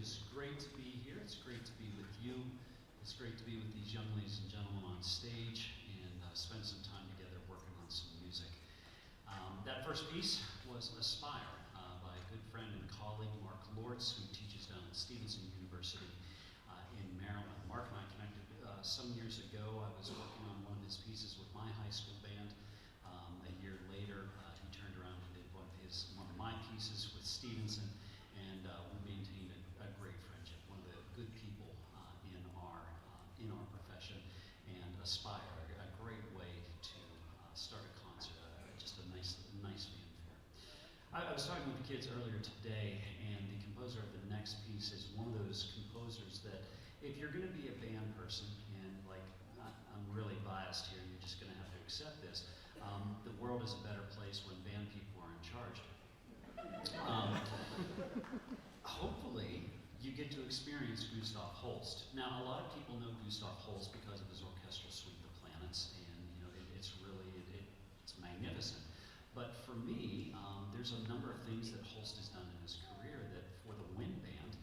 is great to be here. It's great to be with you. It's great to be with these young ladies and gentlemen on stage and spend some time together working on some music. That first piece was Aspire by a good friend and colleague, Mark Lortz, who teaches down at Stevenson University in Maryland. Mark and I connected some years ago. I was working on one of his pieces with my high school band. A year later, he turned around and did one of my pieces with Stevenson, and we maintained a great friendship. One of the good people in our profession, and Aspire, a great way to start a concert, just a nice fanfare. I was talking with the kids earlier today, and the composer of the next piece is one of those composers that, if you're going to be a band person, and like I'm really biased here, you're just going to have to accept this. The world is a better place when band people are in charge. Hopefully, you get to experience Gustav Holst. Now, a lot of people know Gustav Holst because of his orchestral suite, The Planets, and it's magnificent. But for me, there's a number of things that Holst has done in his career that, for the wind band,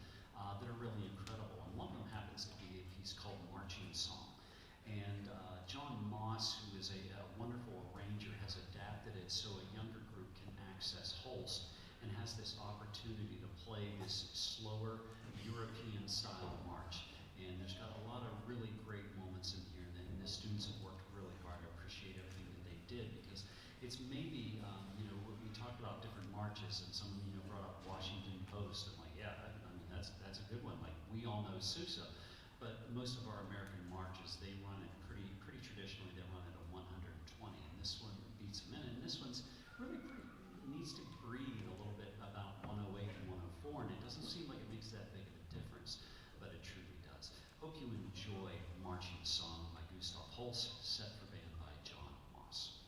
that are really incredible. And one of them happens to be a piece called Marching Song. And John Moss, who is a wonderful arranger, has adapted it so a younger group can access Holst and has this opportunity to play this slower European-style march. And there's got a lot of really great moments in here, and the students have worked really hard. I appreciate everything that they did, because it's maybe, we talked about different marches, and someone brought up Washington Post. I'm like, yeah, I mean that's a good one. Like, we all know Sousa, but most of our American marches, they run it pretty traditionally. They run it at 120, and this one beats a minute. And this one's really needs to breathe a little bit about 108 and 104, and it doesn't seem like it makes that big of a difference, but it truly does. Hope you enjoy Marching Song by Gustav Holst, set for band by John Moss.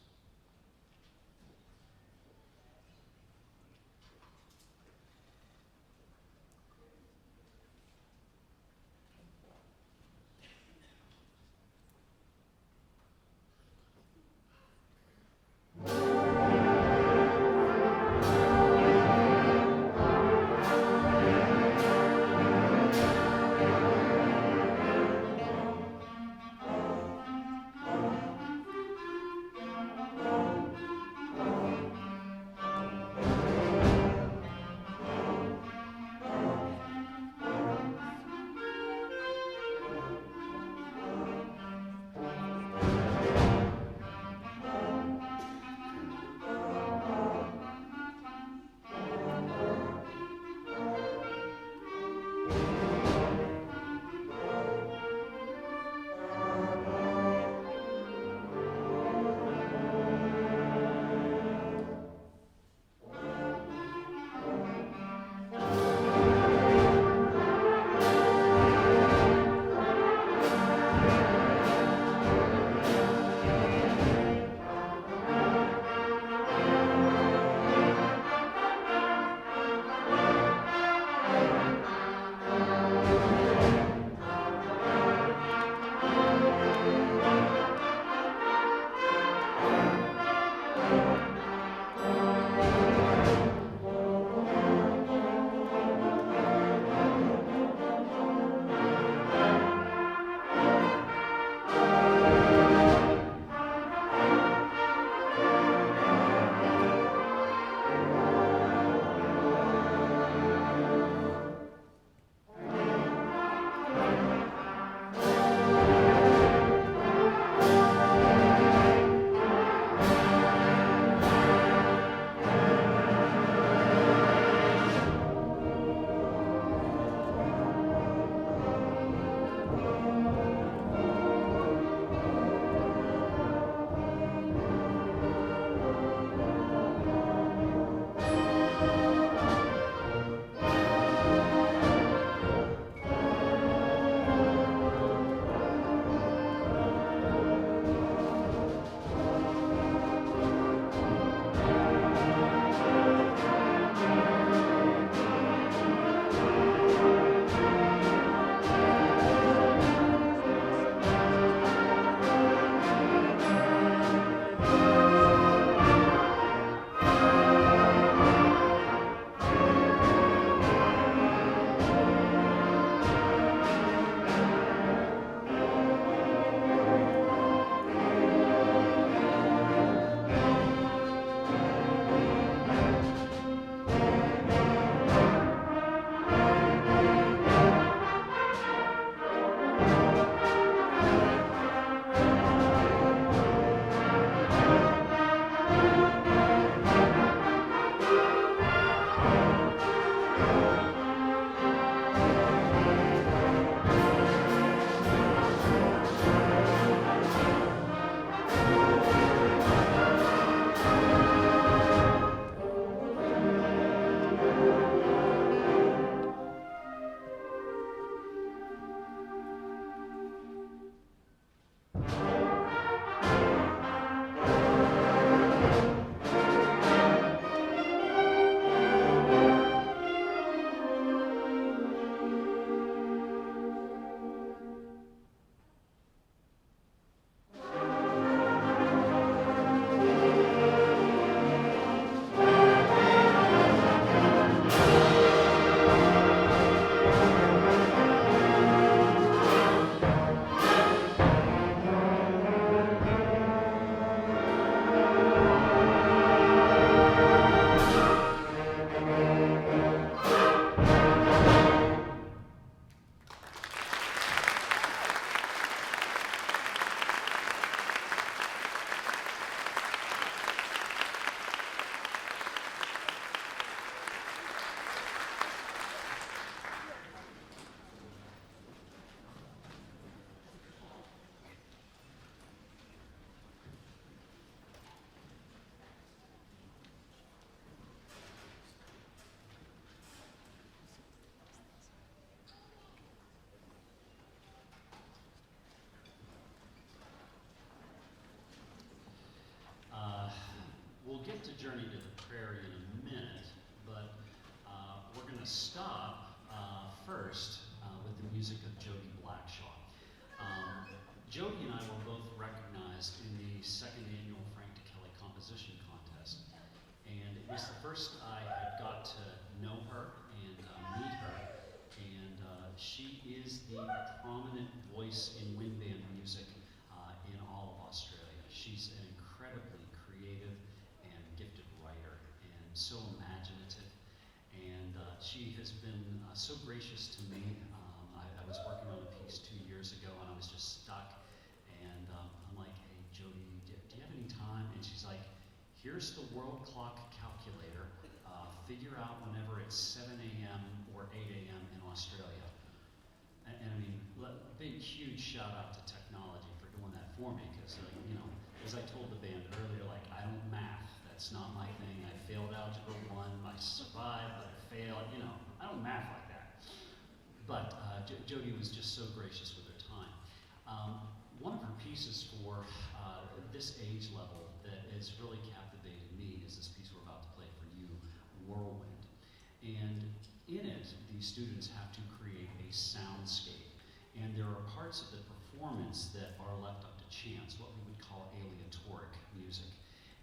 Journey to the Prairie in a minute, but we're going to stop first with the music of Jody Blackshaw. Jody and I were both recognized in the second annual Frank DeKelly Composition Contest, and it was the first I had got to know her and meet her, and she is the prominent voice in wind band music in all of Australia. She's an incredibly creative and gifted writer, and so imaginative, and she has been so gracious to me. I was working on a piece 2 years ago, and I was just stuck, and I'm like, hey, Jody, do you have any time? And she's like, here's the world clock calculator. Figure out whenever it's 7 a.m. or 8 a.m. in Australia. And I mean, big, huge shout out to technology for doing that for me, because, you know, as I told the band earlier, like, I don't math. That's not my thing. I failed Algebra 1. I survived, but I failed. You know, I don't math like that. But Jody was just so gracious with her time. One of her pieces for this age level that has really captivated me is this piece we're about to play for you, Whirlwind. And in it, the students have to create a soundscape. And there are parts of the performance that are left up to chance, what we would call aleatoric music.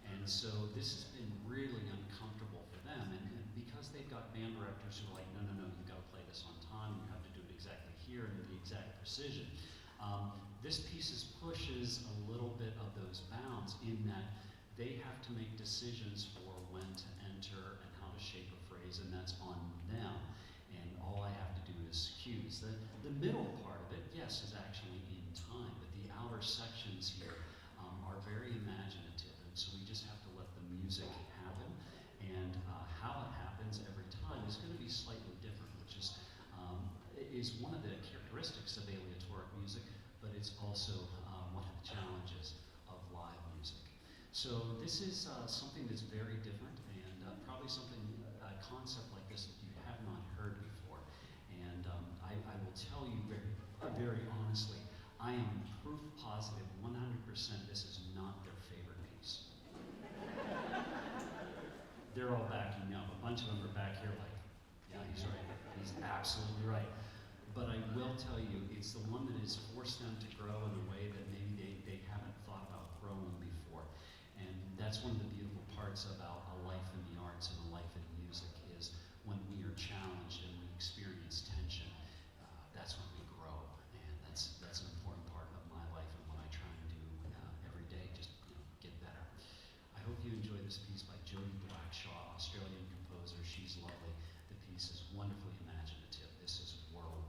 And so this has been really uncomfortable for them. And because they've got band directors who are like, no, no, no, you've got to play this on time, you have to do it exactly here and with the exact precision. This piece pushes a little bit of those bounds in that they have to make decisions for when to enter and how to shape a phrase, and that's on them. And all I have to do is cues. The middle part of it, yes, is actually in time, but the outer sections here are very imaginative, and so we just have to let the music happen. And how it happens every time is going to be slightly different, which is one of the characteristics of aleatoric music, but it's also one of the challenges of live music. So this is something that's very different, and probably something, a concept like this that you have not heard before. And I will tell you very honestly, I am proof positive 100% this is not their favorite piece. They're all backing up. A bunch of them are back here like, yeah, he's right. He's absolutely right. But I will tell you, it's the one that has forced them to grow in a way that maybe they haven't thought about growing before. And that's one of the beautiful parts about a life in the arts and a life in music is when we are challenged and we experience tension, that's when we grow. And that's an important part of my life and what I try and do every day, just get better. I hope you enjoy this piece by Jody Blackshaw, Australian composer. She's lovely. The piece is wonderfully imaginative. This is Whirlwind.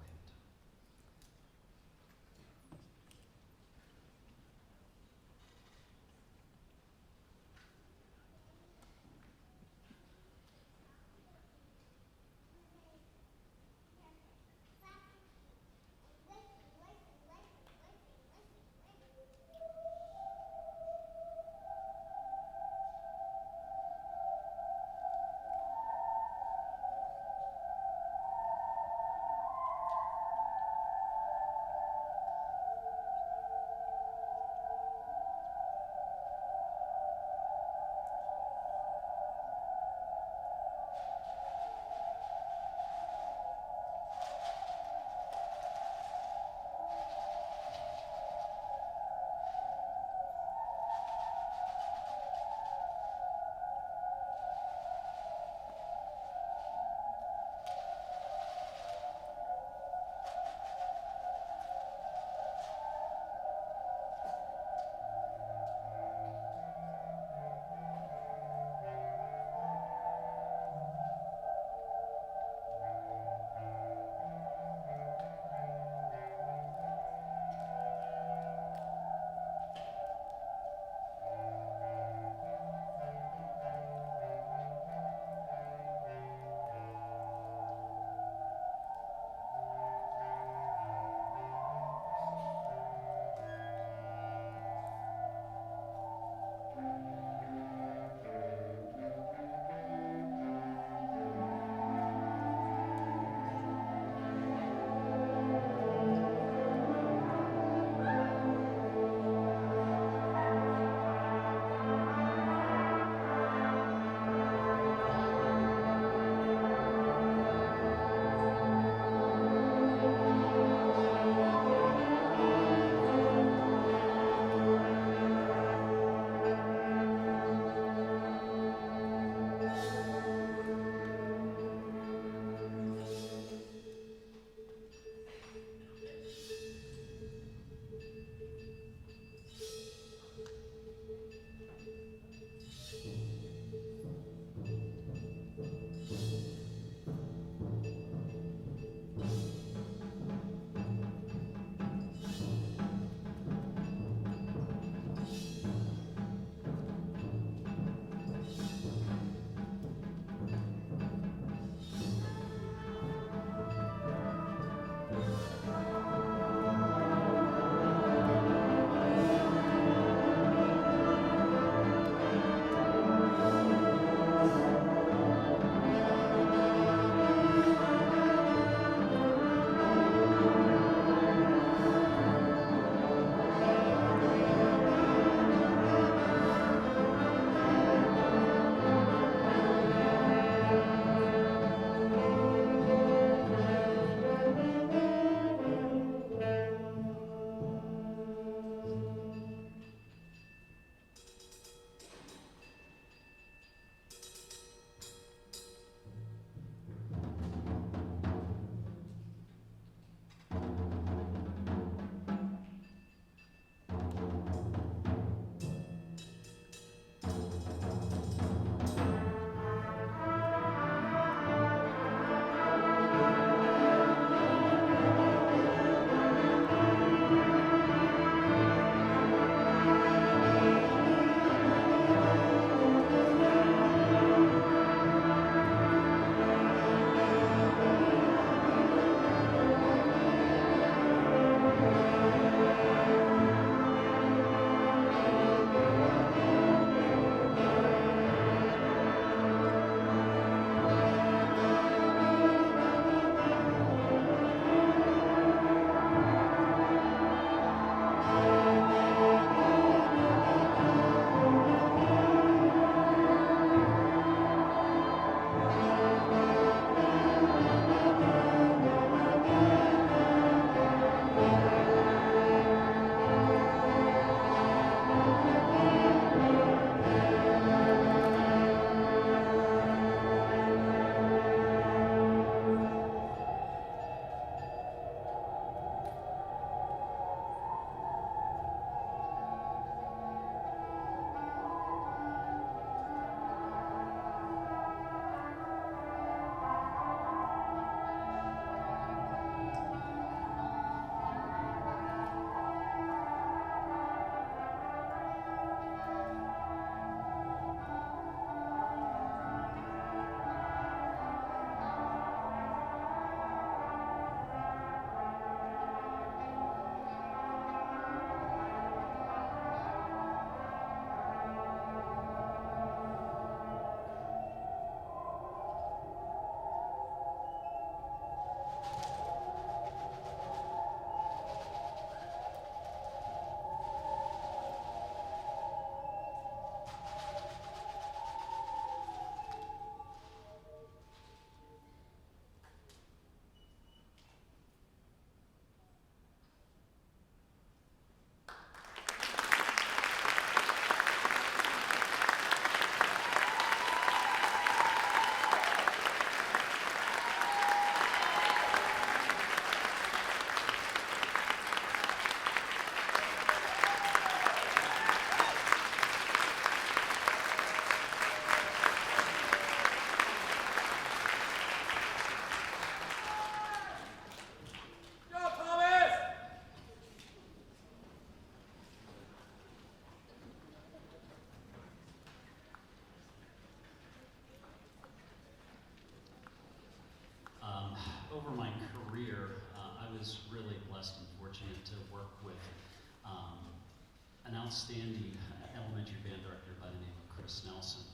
outstanding elementary band director by the name of Chris Nelson.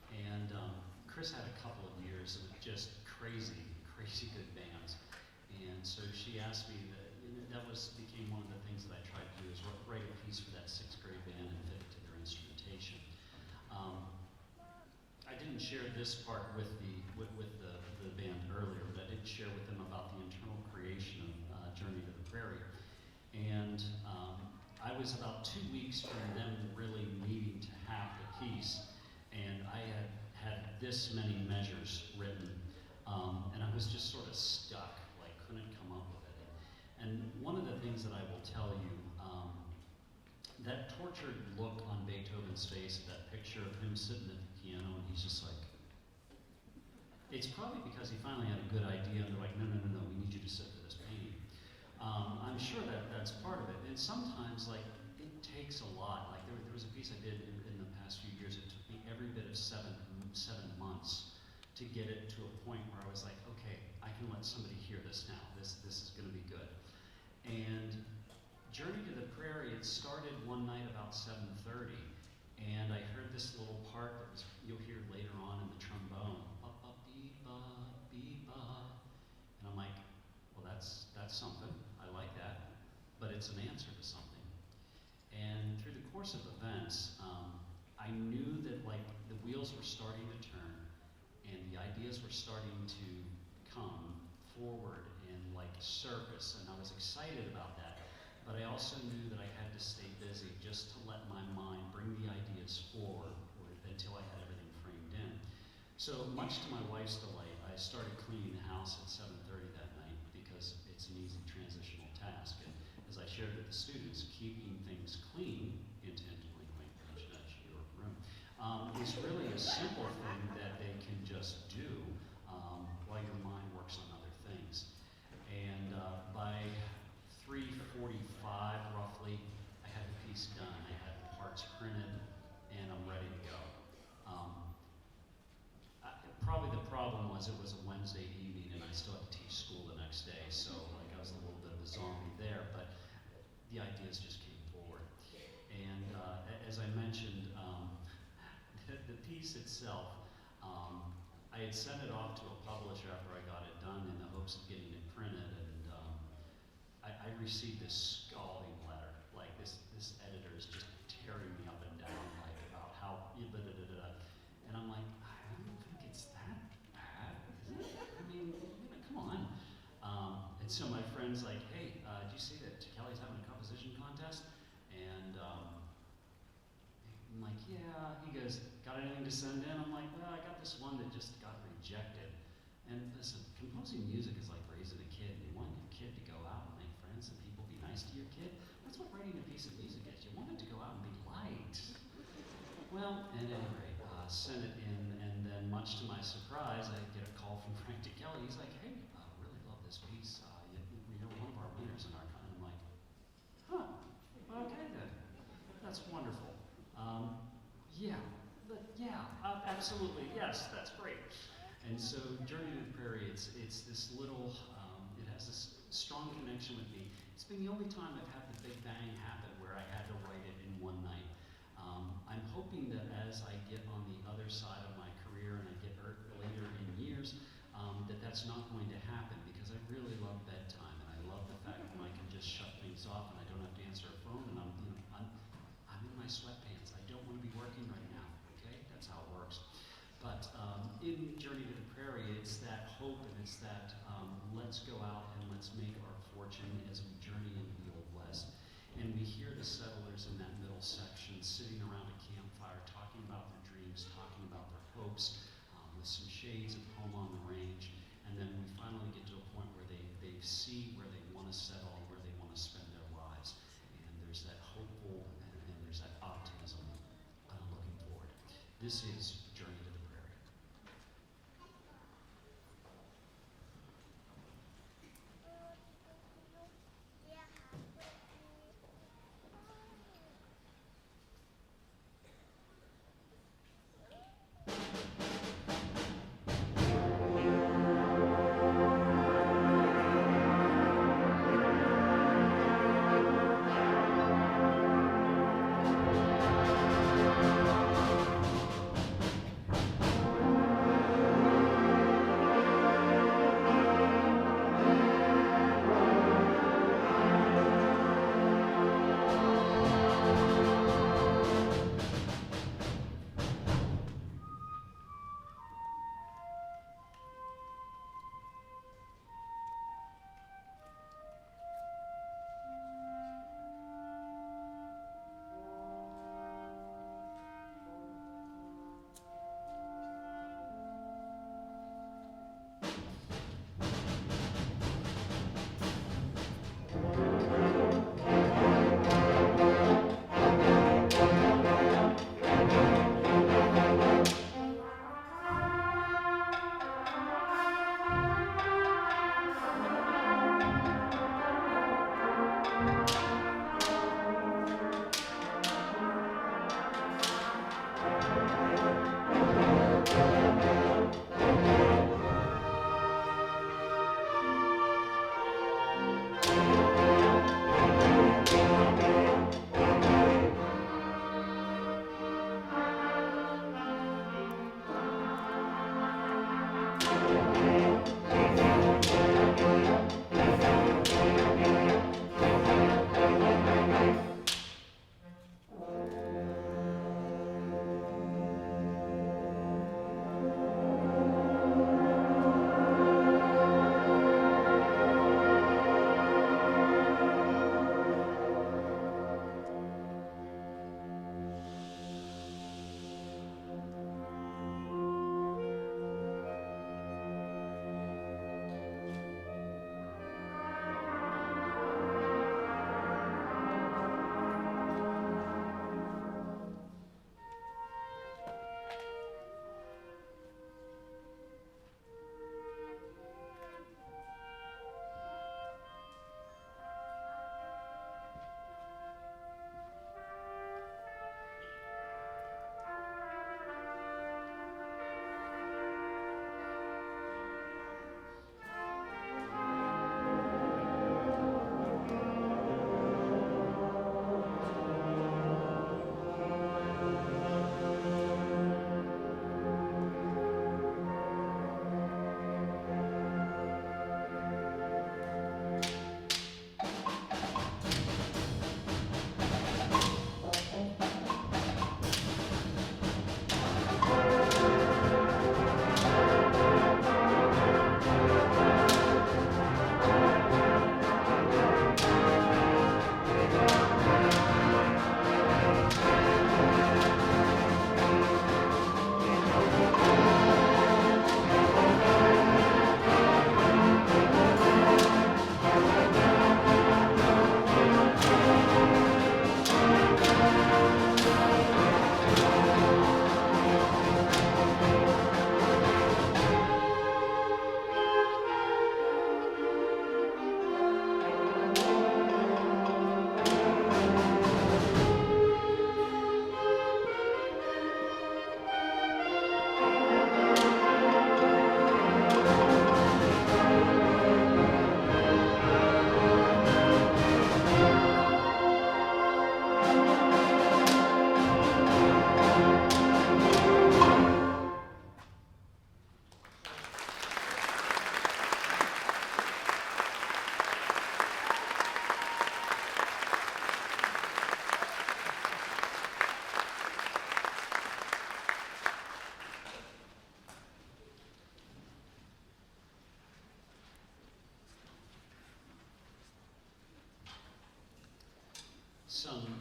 And Chris had a couple of years of just crazy, crazy good bands. And so she asked me that, became one of the things that I tried to do, is write a piece for that 6th grade band and fit it to their instrumentation. I didn't share this part with the band earlier, but I did share with them about the internal creation of Journey to the Prairie. And I was about 2 weeks from them really needing to have the piece, and I had this many measures written, and I was just sort of stuck, like couldn't come up with it. And one of the things that I will tell you, that tortured look on Beethoven's face, that picture of him sitting at the piano, and he's just like, it's probably because he finally had a good idea, and they're like, no, we need you to sit for this painting. I'm sure that's part of it. And sometimes, like, it takes a lot. Like, there was a piece I did in the past few years. It took me every bit of seven months to get it to a point where I was like, okay, I can let somebody hear this now. This is going to be good. And Journey to the Prairie, it started one night about 7:30, and I heard this little part that you'll hear later on in the trombone. Ba-ba-bee-ba-bee-ba. And I'm like, well, that's something. I like that. But it's an answer to something. And through the course of events, I knew that, like, the wheels were starting to turn, and the ideas were starting to come forward and, like, surface, and I was excited about that. But I also knew that I had to stay busy just to let my mind bring the ideas forward until I had everything framed in. So much to my wife's delight, I started cleaning the house at 7:30 that night because it's an easy transitional task. And as I shared with the students, keeping things clean, intentionally clean, that's your room, is really a simple thing that they can just do while your mind works on other things. And by 3:45 roughly, I had the piece done. I had the parts printed, and I'm ready to go. Probably the problem was it was a Wednesday evening, and I still had to teach school the next day, so like I was a little bit of a zombie there, but the ideas just came forward. And as I mentioned, the piece itself, I had sent it off to a publisher after I got it done in the hopes of getting it printed, and I received this scalding letter, like this editor is just tearing me up and down, like about how, and I'm like, I don't think it's that bad, is it? I mean, come on. And so my friend's like, hey, did you see that Kelly's having a composition contest? And I'm like, yeah. He goes, got anything to send in? I'm like, well, I got this one that just got rejected. And listen, composing music is like raising a kid. You want your kid to go out and make friends and people, be nice to your kid. That's what writing a piece of music is. You want it to go out and be liked. Well, at any rate, sent it in, and then much to my surprise, I get a call from Frank DeKelly. He's like, hey, I really love this piece. You're one of our winners in our kind. I'm like, huh, okay then. That's wonderful. Absolutely, yes, that's great. And so Journey to the Prairie, it's this little, it has this strong connection with me. It's been the only time I've had the big bang happen where I had to write it in one night. I'm hoping that as I get on the other side of my career and I get later in years, that's not going to happen, because I really love bedtime, and I love the fact that I can just shut things off and I don't have to answer a phone, and I'm in my sweatpants. I don't want to be working right now, okay? That's how it works. But in Journey to the Prairie, it's that hope, and it's that let's go out and let's make our fortune as we journey into the Old West. And we hear the settlers in that middle section sitting around a campfire, talking about their dreams, talking about their hopes, with some shades of home on the range. And then we finally get to a point where they see where they want to settle and where they want to spend their lives. And there's that hopeful and there's that optimism looking forward. This is Journey to the Prairie.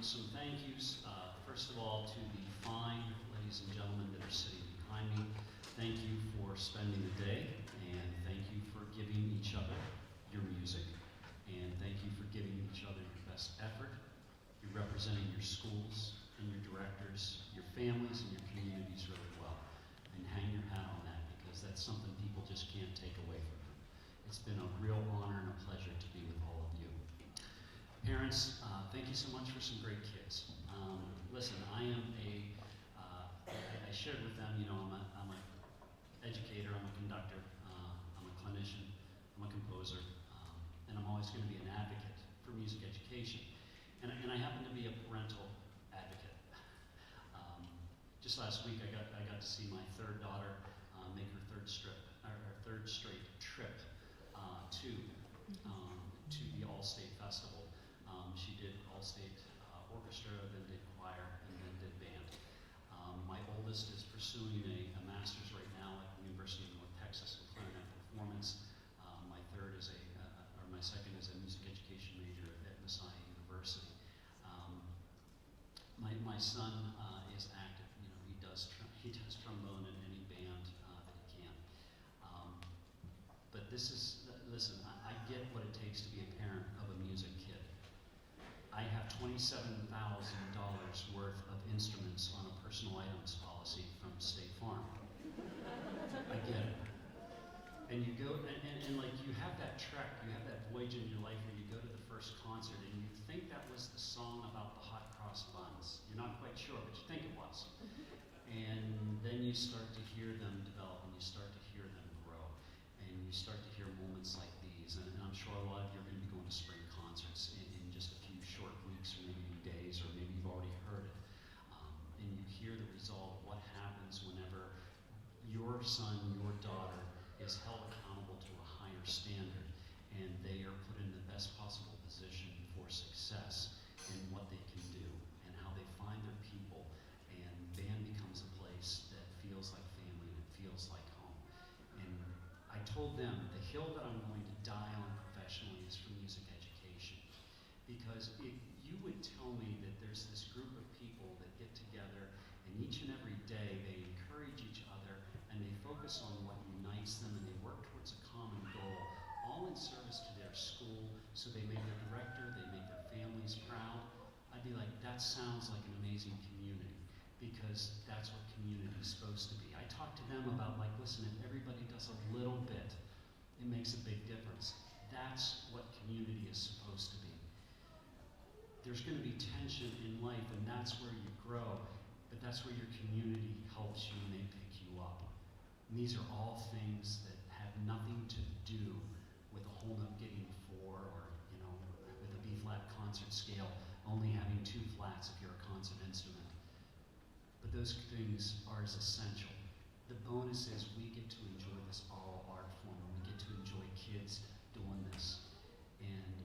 some thank yous. First of all, to the fine ladies and gentlemen that are sitting behind me. Thank you for spending the day, and thank you for giving each other your music, and thank you for giving each other your best effort. You're representing your schools and your directors, your families and your communities really well. And hang your hat on that, because that's something people just can't take away from you. It's been a real honor and a pleasure to be with all of you. Parents, thank you so much for some great kids. Listen, I am I shared with them, I'm a educator, I'm a conductor, I'm a clinician, I'm a composer, and I'm always going to be an advocate for music education. And I happen to be a parental advocate. Just last week, I got to see my third daughter make her third straight trip to the All-State Festival. She did All-State Orchestra, then did choir, and then did band. My oldest is pursuing a master's right now at the University of North Texas in clarinet performance. My second is a music education major at Messiah University. My son is active. He does trombone in any band that he can. But listen, I get what it takes to be a parent of a music kid. I have $27,000 worth of instruments on a personal items policy from State Farm. I get it. And you go, and like you have that trek, you have that voyage in your life where you go to the first concert and you think that was the song about the hot cross buns. You're not quite sure, but you think it was. And then you start to hear them develop, and you start to hear them grow, and you start to hear moments like these. And I'm sure a lot of you are going to be going to spring concerts in just a few short weeks, or maybe days, or maybe you've already heard it. And you hear the result of what happens whenever your son, your daughter, is held accountable to a higher standard, and they are put in the best possible position for success in what they can do and how they find their people, and band becomes a place that feels like family and it feels like home. And I told them the hill that I'm going to die on professionally is for music education, because if you would tell me that there's this group of people that get together and each and every day they encourage each other and they focus on what unites them and they work towards a common goal, all in service to their school, so they make their director, they make their families proud, I'd be like, that sounds like an amazing community, because that's what community is supposed to be. I talk to them about, like, listen, if everybody does a little bit, it makes a big difference. That's what community is supposed to be. There's going to be tension in life, and that's where you grow, but that's where your community helps you and they pick you up. And these are all things that have nothing to do with a whole note getting 4, or with a B-flat concert scale only having 2 flats if you're a concert instrument. But those things are as essential. The bonus is we get to enjoy this oral art form, and we get to enjoy kids doing this. And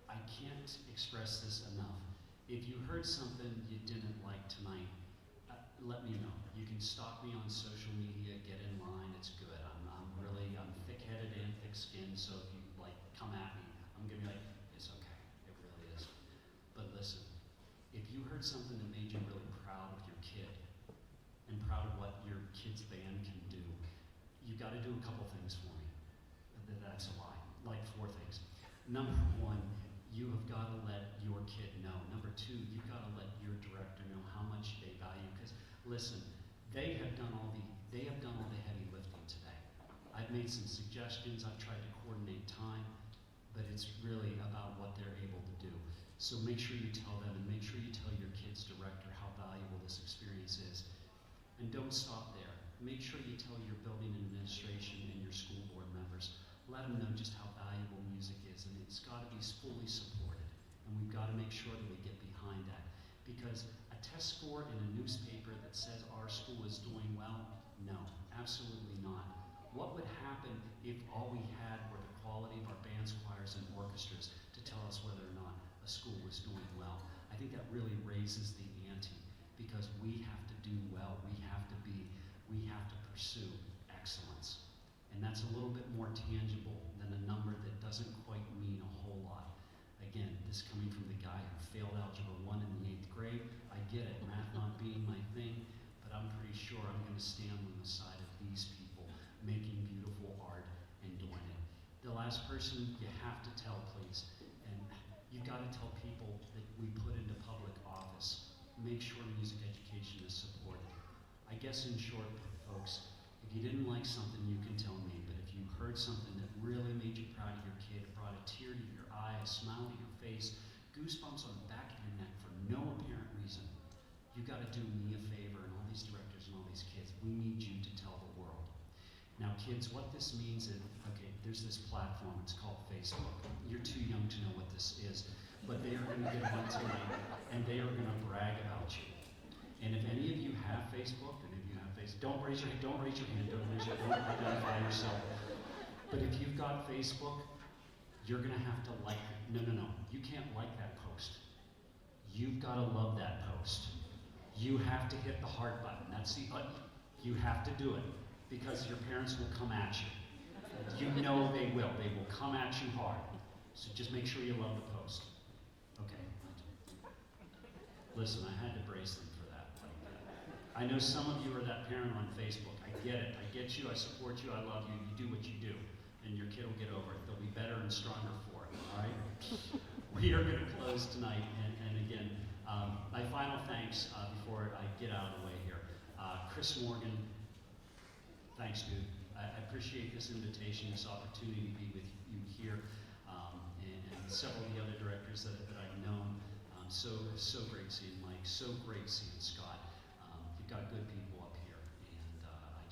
I can't express this enough. If you heard something you didn't like tonight, let me know. You can stalk me on social media, get in line, it's good. I'm thick-headed and thick-skinned, so if you come at me, I'm gonna be like, it's okay, it really is. But listen, if you heard something that made you really proud of your kid, and proud of what your kid's band can do, you've got to do a couple things for me. That's a lie, like 4 things. Number 1, you have got to let your kid know. Number 2, you've got to let your director know how much they value, because listen, they have done all the heavy lifting today. I've made some suggestions, I've tried to coordinate time, but it's really about what they're able to do. So make sure you tell them, and make sure you tell your kid's director how valuable this experience is. And don't stop there. Make sure you tell your building administration and your school board members. Let them know just how valuable music is, and it's got to be fully supported. And we've got to make sure that we get behind that. Because a test score in a newspaper that says our school is doing well, no, absolutely not. What would happen if all we had were the quality of our bands, choirs, and orchestras to tell us whether or not a school was doing well? I think that really raises the ante, because we have to do well. We have to pursue excellence. And that's a little bit more tangible than a number that doesn't quite mean a whole lot. Again, this coming from the guy who failed Algebra 1 in the 8th grade. I get it, math not being my thing, but I'm pretty sure I'm going to stand on the side of these people making beautiful art and doing it. The last person you have to tell, please, and you've got to tell people that we put into public office, make sure music education is supported. I guess in short, folks, if you didn't like something, you can tell me, but if you heard something that really made you proud of your kid, brought a tear to your eye, a smile to your face, goosebumps on the back of your neck for no apparent reason, you got to do me a favor and all these directors and all these kids. We need you to tell the world. Now, kids, what this means is, okay, there's this platform. It's called Facebook. You're too young to know what this is, but they are going to get on tonight, and they are going to brag about you. And if any of you have Facebook, don't raise your hand. Don't identify yourself. But if you've got Facebook, you're going to have to like it. No. You can't like that post. You've got to love that post. You have to hit the heart button. That's the button. You have to do it because your parents will come at you. You know they will. They will come at you hard. So just make sure you love the post. Okay. Listen, I had to brace them for that. I know some of you are that parent on Facebook. I get it. I get you. I support you. I love you. You do what you do. And your kid will get over it. They'll be better and stronger for it. All right? We are going to close tonight. And again, my final thanks before I get out of the way here. Chris Morgan, thanks, dude. I appreciate this invitation, this opportunity to be with you here, and several of the other directors that I've known. So great seeing Mike. So great seeing Scott. You've got good people up here, and I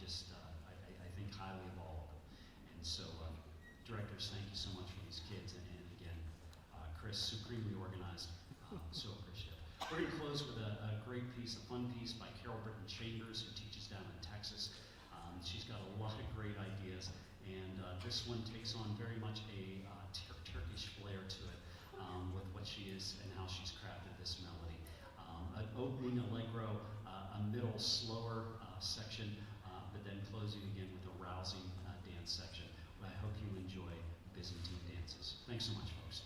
think highly of all of them. And so, directors, thank you so much for these kids. And again, Chris, supremely organized. So appreciative. We're going to close with a great piece, a fun piece by Carol Britton Chambers, who teaches down in Texas. She's got a lot of great ideas, and this one takes on very much a Turkish flair to it with what she is and how she's crafted this melody. An opening allegro, a middle slower section, but then closing again with a rousing dance section. I hope you enjoy Byzantine dances. Thanks so much, folks.